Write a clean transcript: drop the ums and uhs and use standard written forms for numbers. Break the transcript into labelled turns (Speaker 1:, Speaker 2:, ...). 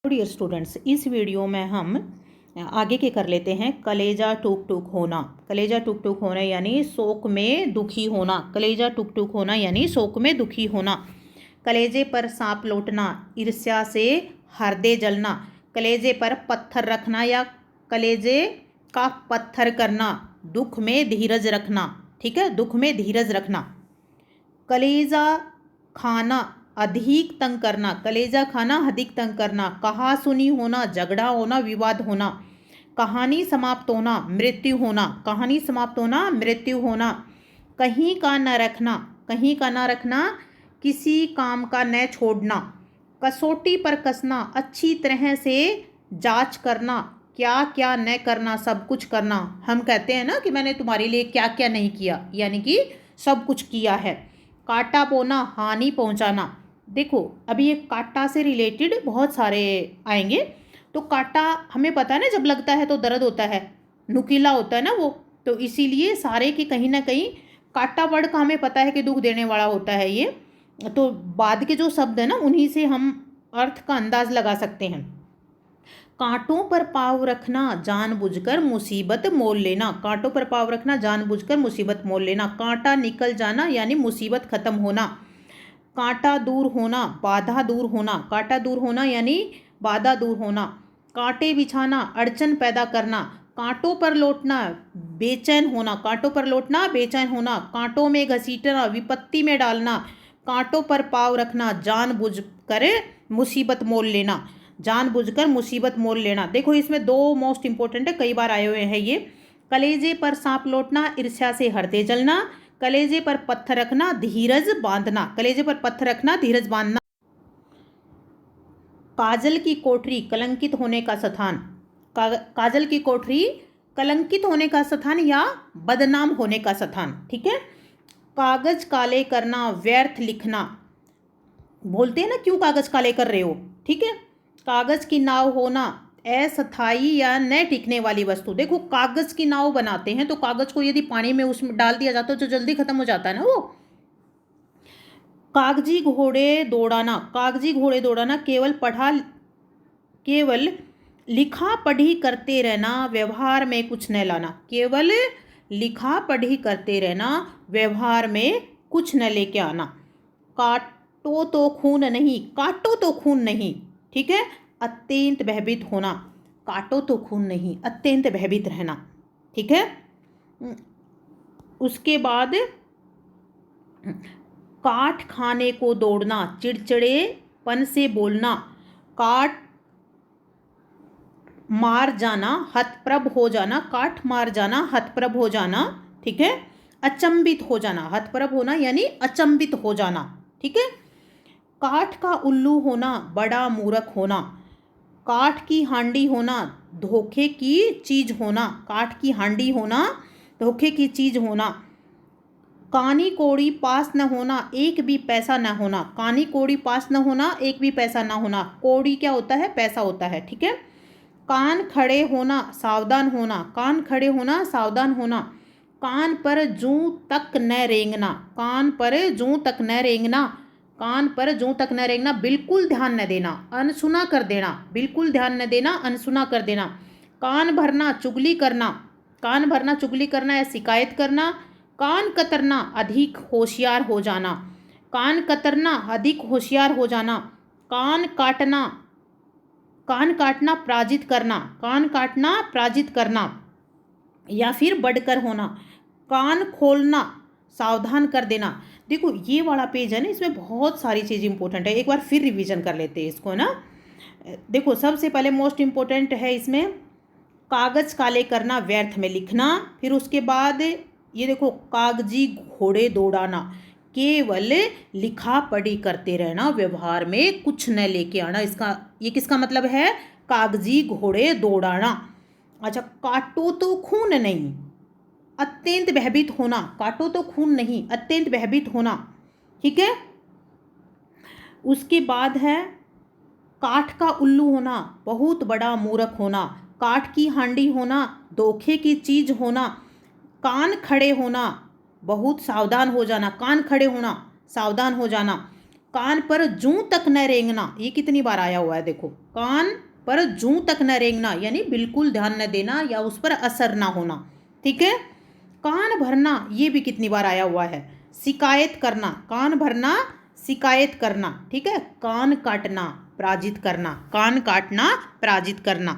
Speaker 1: Dear students, इस video में हम आगे के कर लेते हैं। कलेजा टूक टूक होना। कलेजा टूक टूक होना यानी शोक में दुखी होना। कलेजा टूक टूक होना यानी शोक में दुखी होना। कलेजे पर सांप लौटना, ईर्ष्या से हृदय जलना। कलेजे पर पत्थर रखना या कलेजे का पत्थर करना, दुख में धीरज रखना। ठीक है, दुख में धीरज रखना। कलेजा खाना, अधिक तंग करना। कलेजा खाना, अधिक तंग करना। कहा सुनी होना, झगड़ा होना, विवाद होना। कहानी समाप्त होना, मृत्यु होना। कहानी समाप्त होना, मृत्यु होना। कहीं का न रखना, कहीं का न रखना, किसी काम का न छोड़ना। कसौटी पर कसना, अच्छी तरह से जांच करना, क्या क्या न करना, सब कुछ करना। हम कहते हैं ना कि मैंने तुम्हारे लिए क्या क्या नहीं किया, यानी कि सब कुछ किया है। काटा बोना, हानि पहुंचाना। देखो, अभी ये काटा से रिलेटेड बहुत सारे आएंगे। तो काटा हमें पता है ना, जब लगता है तो दर्द होता है, नुकीला होता है ना वो, तो इसीलिए सारे के कहीं ना कहीं काटा वर्ड का हमें पता है कि दुख देने वाला होता है ये। तो बाद के जो शब्द है ना, उन्हीं से हम अर्थ का अंदाज लगा सकते हैं। कांटों पर पाँव रखना, जानबूझकर मुसीबत मोल लेना। कांटों पर पाँव रखना, जानबूझकर मुसीबत मोल लेना। कांटा निकल जाना यानी मुसीबत खत्म होना। कांटा दूर होना, बाधा दूर होना। कांटा दूर होना यानी बाधा दूर होना। कांटे बिछाना, अड़चन पैदा करना। कांटों पर लौटना, बेचैन होना। कांटों पर लौटना, बेचैन होना। कांटों में घसीटना, विपत्ति में डालना। कांटों पर पाँव रखना, जानबूझकर मुसीबत मोल लेना। जानबूझकर मुसीबत मोल लेना। देखो, इसमें दो मोस्ट इंपॉर्टेंट है, कई बार आए हुए हैं ये। कलेजे पर सांप लौटना, ईर्ष्या से हृदय जलना। कलेजे पर पत्थर रखना, धीरज बांधना। कलेजे पर पत्थर रखना, धीरज बांधना। काजल की कोठरी, कलंकित होने का स्थान। काजल की कोठरी, कलंकित होने का स्थान या बदनाम होने का स्थान। ठीक है। कागज काले करना, व्यर्थ लिखना। बोलते हैं ना, क्यों कागज काले कर रहे हो। ठीक है। कागज की नाव होना, अस्थायी या न टिकने वाली वस्तु। देखो, कागज की नाव बनाते हैं तो कागज को यदि पानी में उसमें डाल दिया जाता है तो जल्दी खत्म हो जाता है ना वो। कागजी घोड़े दौड़ाना। कागजी घोड़े दौड़ाना, केवल लिखा पढ़ी करते रहना, व्यवहार में कुछ न लाना। केवल लिखा पढ़ी करते रहना, व्यवहार में कुछ न लेके आना। काटो तो खून नहीं, काटो तो खून नहीं। ठीक है। अत्यंत भयभीत होना। काटो तो खून नहीं, अत्यंत भयभीत रहना। ठीक है। उसके बाद काट खाने को दौड़ना, चिड़चिड़ेपन से बोलना। काट मार जाना, हतप्रभ हो जाना। काट मार जाना, हतप्रभ हो जाना। ठीक है। अचंभित हो जाना, हतप्रभ होना यानी अचंभित हो जाना। ठीक है। काठ का उल्लू होना, बड़ा मूर्ख होना। काठ की हांडी होना, धोखे की चीज होना। काठ की हांडी होना, धोखे की चीज होना। कानी कौड़ी पास न होना, एक भी पैसा न होना। कानी कौड़ी पास न होना, एक भी पैसा न होना। कौड़ी क्या होता है, पैसा होता है। ठीक है। कान खड़े होना, सावधान होना। कान खड़े होना, सावधान होना। कान पर जूं तक न रेंगना। कान पर जूं तक न रेंगना। कान पर जूं तक न रेंगना, बिल्कुल ध्यान न देना, अनसुना कर देना। बिल्कुल ध्यान न देना, अनसुना कर देना। कान भरना, चुगली करना। कान भरना, चुगली करना या शिकायत करना। कान कतरना, अधिक होशियार हो जाना। कान कतरना, अधिक होशियार हो जाना। कान काटना, कान काटना, पराजित करना। कान काटना, पराजित करना या फिर बढ़कर होना। कान खोलना, सावधान कर देना। देखो, ये वाला पेज है ना, इसमें बहुत सारी चीज़ इंपॉर्टेंट है। एक बार फिर रिवीजन कर लेते हैं इसको ना। देखो, सबसे पहले मोस्ट इंपॉर्टेंट है इसमें कागज काले करना, व्यर्थ में लिखना। फिर उसके बाद ये देखो, कागजी घोड़े दौड़ाना, केवल लिखा पढ़ी करते रहना, व्यवहार में कुछ न लेके आना। इसका ये किसका मतलब है, कागजी घोड़े दौड़ाना। अच्छा, काटो तो खून नहीं, अत्यंत भयभीत होना। काटो तो खून नहीं, अत्यंत भयभीत होना। ठीक है। उसके बाद है काठ का उल्लू होना, बहुत बड़ा मूर्ख होना। काठ की हांडी होना, धोखे की चीज होना। कान खड़े होना, बहुत सावधान हो जाना। कान खड़े होना, सावधान हो जाना। कान पर जूं तक न रेंगना, ये कितनी बार आया हुआ है देखो, कान पर जूं तक न रेंगना यानी बिल्कुल ध्यान न देना या उस पर असर ना होना, ठीक है। कान भरना, ये भी कितनी बार आया हुआ है। शिकायत करना, कान भरना शिकायत करना, ठीक है। कान काटना, पराजित करना, कान काटना पराजित करना।